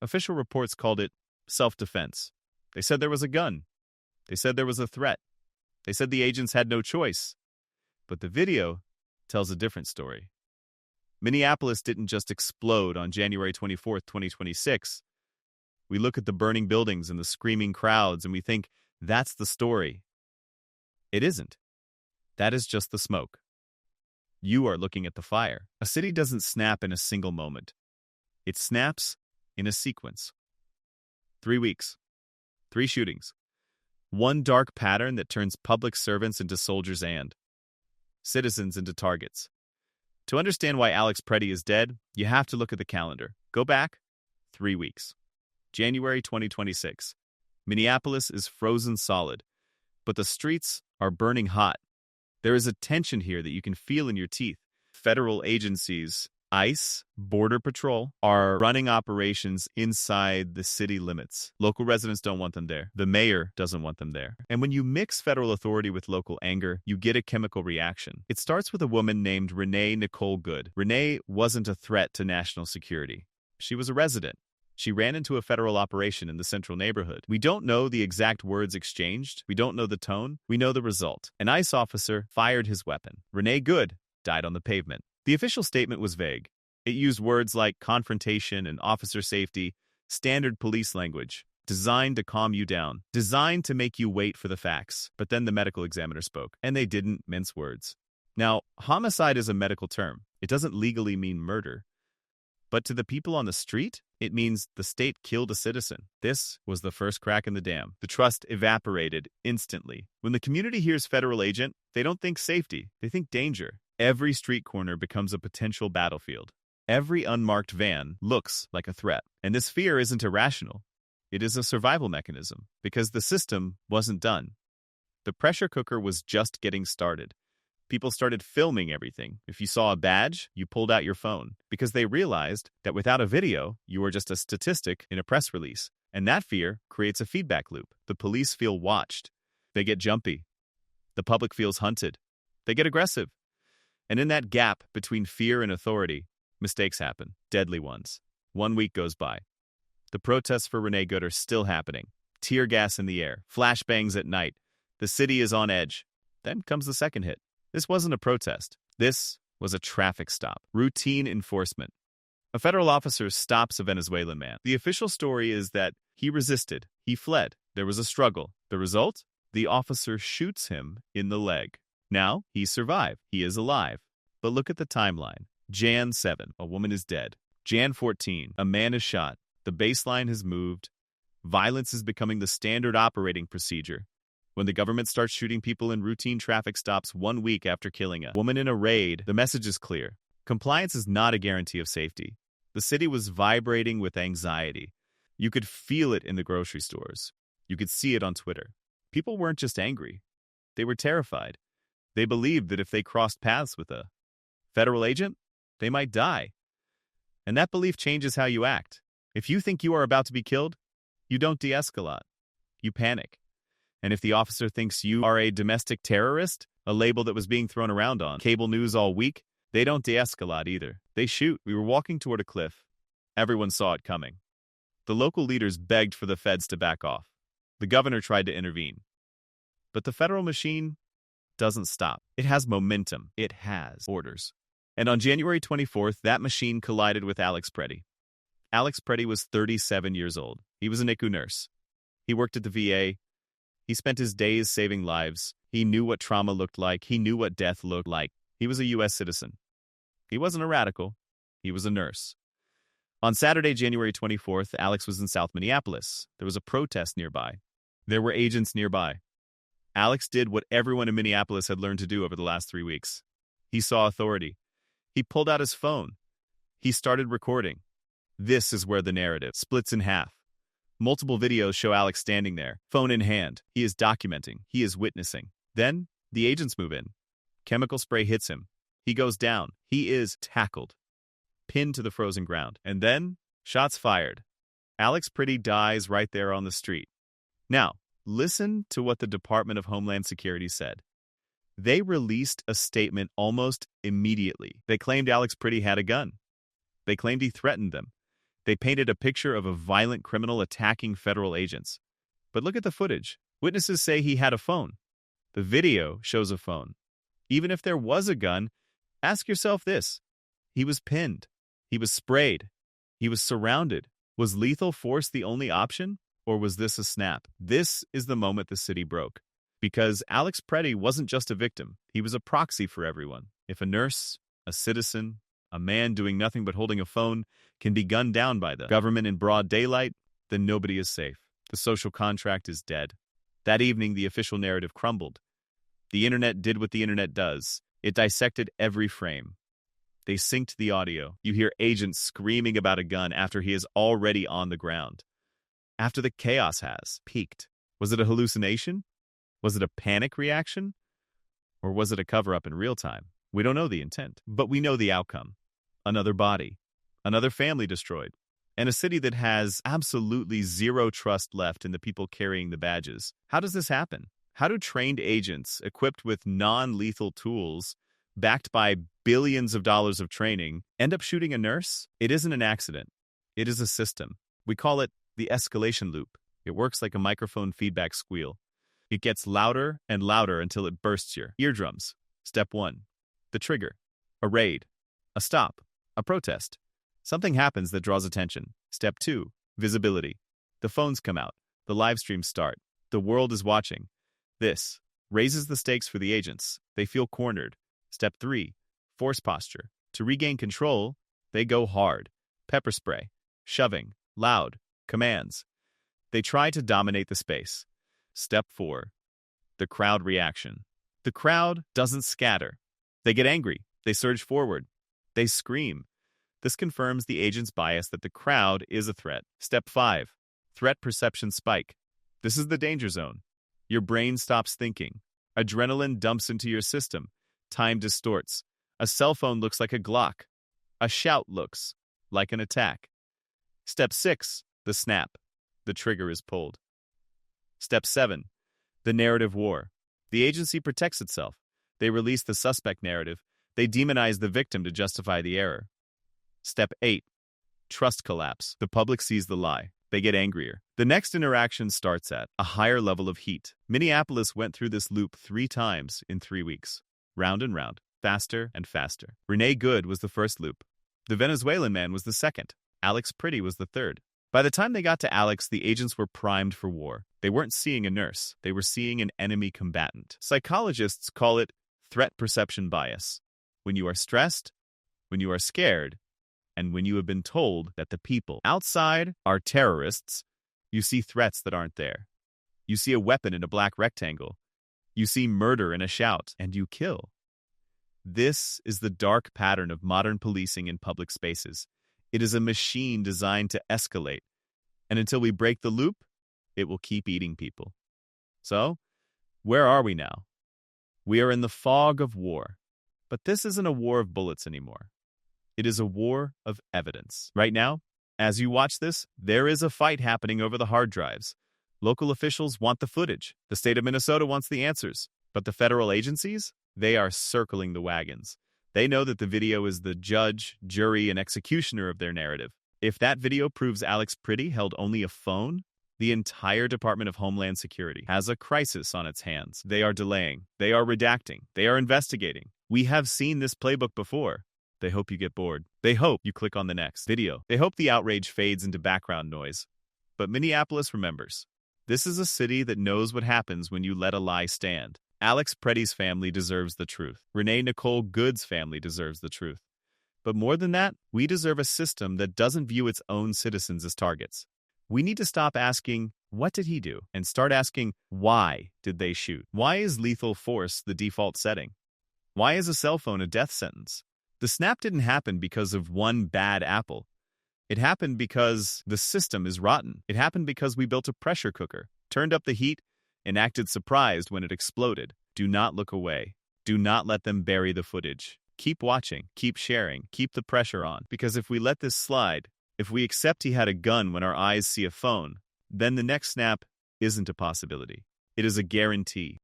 Official reports called it self-defense. They said there was a gun. They said there was a threat. They said the agents had no choice. But the video tells a different story. Minneapolis didn't just explode on January 24th, 2026. We look at the burning buildings and the screaming crowds and we think, that's the story. It isn't. That is just the smoke. You are looking at the fire. A city doesn't snap in a single moment. It snaps in a sequence. 3 weeks. 3 shootings. One dark pattern that turns public servants into soldiers and citizens into targets. To understand why Alex Pretti is dead, you have to look at the calendar. Go back 3 weeks. January 2026. Minneapolis is frozen solid, but the streets are burning hot. There is a tension here that you can feel in your teeth. Federal agencies, ICE, Border Patrol, are running operations inside the city limits. Local residents don't want them there. The mayor doesn't want them there. And when you mix federal authority with local anger, you get a chemical reaction. It starts with a woman named Renee Nicole Good. Renee wasn't a threat to national security. She was a resident. She ran into a federal operation in the central neighborhood. We don't know the exact words exchanged. We don't know the tone. We know the result. An ICE officer fired his weapon. Renee Good died on the pavement. The official statement was vague. It used words like confrontation and officer safety, standard police language, designed to calm you down, designed to make you wait for the facts. But then the medical examiner spoke, and they didn't mince words. Now, homicide is a medical term. It doesn't legally mean murder. But to the people on the street, it means the state killed a citizen. This was the first crack in the dam. The trust evaporated instantly. When the community hears federal agent, they don't think safety. They think danger. Every street corner becomes a potential battlefield. Every unmarked van looks like a threat. And this fear isn't irrational. It is a survival mechanism because the system wasn't done. The pressure cooker was just getting started. People started filming everything. If you saw a badge, you pulled out your phone because they realized that without a video, you are just a statistic in a press release. And that fear creates a feedback loop. The police feel watched. They get jumpy. The public feels hunted. They get aggressive. And in that gap between fear and authority, mistakes happen, deadly ones. 1 week goes by. The protests for Renee Good are still happening. Tear gas in the air, flashbangs at night. The city is on edge. Then comes the second hit. This wasn't a protest. This was a traffic stop. Routine enforcement. A federal officer stops a Venezuelan man. The official story is that he resisted. He fled. There was a struggle. The result? The officer shoots him in the leg. Now, he survived. He is alive. But look at the timeline. Jan 7, a woman is dead. Jan 14, a man is shot. The baseline has moved. Violence is becoming the standard operating procedure. When the government starts shooting people in routine traffic stops 1 week after killing a woman in a raid, the message is clear. Compliance is not a guarantee of safety. The city was vibrating with anxiety. You could feel it in the grocery stores. You could see it on Twitter. People weren't just angry. They were terrified. They believed that if they crossed paths with a federal agent, they might die. And that belief changes how you act. If you think you are about to be killed, you don't de-escalate. You panic. And if the officer thinks you are a domestic terrorist, a label that was being thrown around on cable news all week, they don't de-escalate either. They shoot. We were walking toward a cliff. Everyone saw it coming. The local leaders begged for the feds to back off. The governor tried to intervene. But the federal machine doesn't stop. It has momentum. It has orders. And on January 24th, that machine collided with Alex Pretti. Alex Pretti was 37 years old. He was a NICU nurse. He worked at the VA. He spent his days saving lives. He knew what trauma looked like. He knew what death looked like. He was a U.S. citizen. He wasn't a radical. He was a nurse. On Saturday, January 24th, Alex was in South Minneapolis. There was a protest nearby. There were agents nearby. Alex did what everyone in Minneapolis had learned to do over the last 3 weeks. He saw authority. He pulled out his phone. He started recording. This is where the narrative splits in half. Multiple videos show Alex standing there, phone in hand. He is documenting. He is witnessing. Then, the agents move in. Chemical spray hits him. He goes down. He is tackled, pinned to the frozen ground. And then, shots fired. Alex Pretti dies right there on the street. Now, listen to what the Department of Homeland Security said. They released a statement almost immediately. They claimed Alex Pretti had a gun. They claimed he threatened them. They painted a picture of a violent criminal attacking federal agents. But look at the footage. Witnesses say he had a phone. The video shows a phone. Even if there was a gun, ask yourself this. He was pinned. He was sprayed. He was surrounded. Was lethal force the only option? Or was this a snap? This is the moment the city broke. Because Alex Pretti wasn't just a victim. He was a proxy for everyone. If a nurse, a citizen, a man doing nothing but holding a phone can be gunned down by the government in broad daylight, then nobody is safe. The social contract is dead. That evening, the official narrative crumbled. The internet did what the internet does. It dissected every frame. They synced the audio. You hear agents screaming about a gun after he is already on the ground. After the chaos has peaked. Was it a hallucination? Was it a panic reaction? Or was it a cover-up in real time? We don't know the intent, but we know the outcome. Another body. Another family destroyed. And a city that has absolutely zero trust left in the people carrying the badges. How does this happen? How do trained agents, equipped with non-lethal tools, backed by billions of dollars of training, end up shooting a nurse? It isn't an accident. It is a system. We call it the escalation loop. It works like a microphone feedback squeal. It gets louder and louder until it bursts your eardrums. Step 1. The trigger. A raid. A stop. A protest. Something happens that draws attention. Step 2. Visibility. The phones come out. The live streams start. The world is watching. This raises the stakes for the agents. They feel cornered. Step 3. Force posture. To regain control, they go hard. Pepper spray. Shoving. Loud. Commands. They try to dominate the space. Step 4. The crowd reaction. The crowd doesn't scatter. They get angry. They surge forward. They scream. This confirms the agent's bias that the crowd is a threat. Step 5. Threat perception spike. This is the danger zone. Your brain stops thinking. Adrenaline dumps into your system. Time distorts. A cell phone looks like a Glock. A shout looks like an attack. Step 6. The snap. The trigger is pulled. Step 7. The narrative war. The agency protects itself. They release the suspect narrative. They demonize the victim to justify the error. Step 8. Trust collapse. The public sees the lie. They get angrier. The next interaction starts at a higher level of heat. Minneapolis went through this loop 3 times in 3 weeks. Round and round. Faster and faster. Renee Good was the first loop. The Venezuelan man was the second. Alex Pretti was the third. By the time they got to Alex, the agents were primed for war. They weren't seeing a nurse. They were seeing an enemy combatant. Psychologists call it threat perception bias. When you are stressed, when you are scared, and when you have been told that the people outside are terrorists, you see threats that aren't there. You see a weapon in a black rectangle. You see murder in a shout, and you kill. This is the dark pattern of modern policing in public spaces. It is a machine designed to escalate. And until we break the loop, it will keep eating people. So, where are we now? We are in the fog of war. But this isn't a war of bullets anymore. It is a war of evidence. Right now, as you watch this, there is a fight happening over the hard drives. Local officials want the footage. The state of Minnesota wants the answers. But the federal agencies, they are circling the wagons. They know that the video is the judge, jury, and executioner of their narrative. If that video proves Alex Pretti held only a phone, the entire Department of Homeland Security has a crisis on its hands. They are delaying. They are redacting. They are investigating. We have seen this playbook before. They hope you get bored. They hope you click on the next video. They hope the outrage fades into background noise. But Minneapolis remembers. This is a city that knows what happens when you let a lie stand. Alex Pretti's family deserves the truth. Renee Nicole Good's family deserves the truth. But more than that, we deserve a system that doesn't view its own citizens as targets. We need to stop asking, what did he do? And start asking, why did they shoot? Why is lethal force the default setting? Why is a cell phone a death sentence? The snap didn't happen because of one bad apple. It happened because the system is rotten. It happened because we built a pressure cooker, turned up the heat, and acted surprised when it exploded. Do not look away. Do not let them bury the footage. Keep watching, keep sharing, keep the pressure on. Because if we let this slide, if we accept he had a gun when our eyes see a phone, then the next snap isn't a possibility. It is a guarantee.